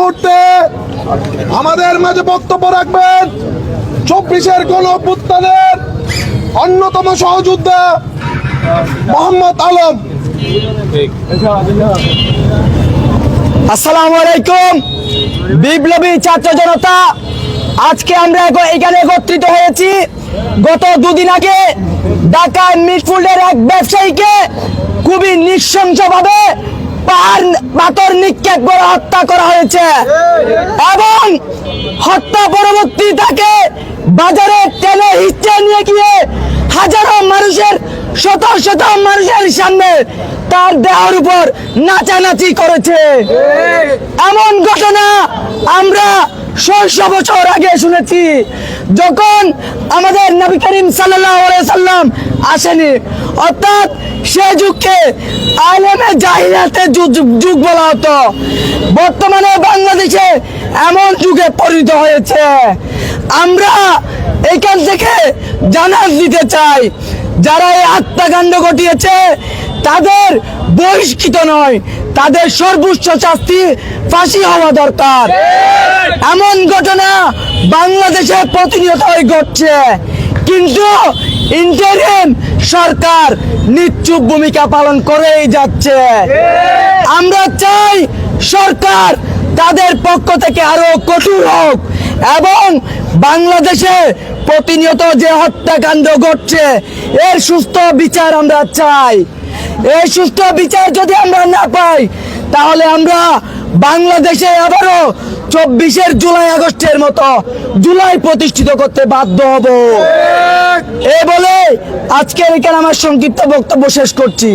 মুহূর্তে আমাদের মাঝে বক্তব্য রাখবেন 24-এর গণ অভ্যুত্থানের অন্যতম সহযোদ্ধা মোহাম্মদ আলম। আসসালামু আলাইকুম বিপ্লবী ছাত্র জনতা, আজকে আমরা এখানে একত্রিত হয়েছি। গত দুদিন আগে ঢাকার মিরপুরের এক ব্যবসায়ীকে খুবই নৃশংসভাবে পাথর নিক্ষেপ করে হত্যা করা হয়েছে এবং হত্যা পরবর্তী তাকে বাজারে টেনে হিচড়ে নিয়ে গিয়ে হাজারো মানুষের শত শত মানুষের সামনে তার দেহের উপর নাচানাচি করেছে। এমন ঘটনা আমরা 600 বছর আগে শুনেছি, যখন আমাদের নবী করিম সাল্লাল্লাহু আলাইহি সাল্লাম আসেনি। অর্থাৎ সে যুগকে আলেমে জাহিলিয়াতে যুগ বলা হতো। বর্তমানে বাংলাদেশে এমন যুগে পরিণত হয়েছে। আমরা এখান থেকে জানাজ দিতে চাই, যারা এই হত্যাকাণ্ড ঘটিয়েছে তাদের বহিষ্কৃত নয়, তাদের সর্বোচ্চ শাস্তি ফাঁসি হওয়া দরকার। এমন ঘটনা বাংলাদেশে প্রতিনিয়তই ঘটছে, কিন্তু ইন্টারিম সরকার নিশ্চুপ ভূমিকা পালন করেই যাচ্ছে। আমরা চাই সরকার তাদের পক্ষ থেকে আরো কঠোর হোক এবং বাংলাদেশে প্রতিনিয়ত যে হত্যাকাণ্ড ঘটছে এর সুস্থ বিচার আমরা চাই। এই সুস্থ বিচার যদি আমরা না পাই, তাহলে আমরা বাংলাদেশে আবারও 24-এর জুলাই আগস্টের মতো জুলাই প্রতিষ্ঠিত করতে বাধ্য হব। এই বলে আজকের এখানে আমার সংক্ষিপ্ত বক্তব্য শেষ করছি।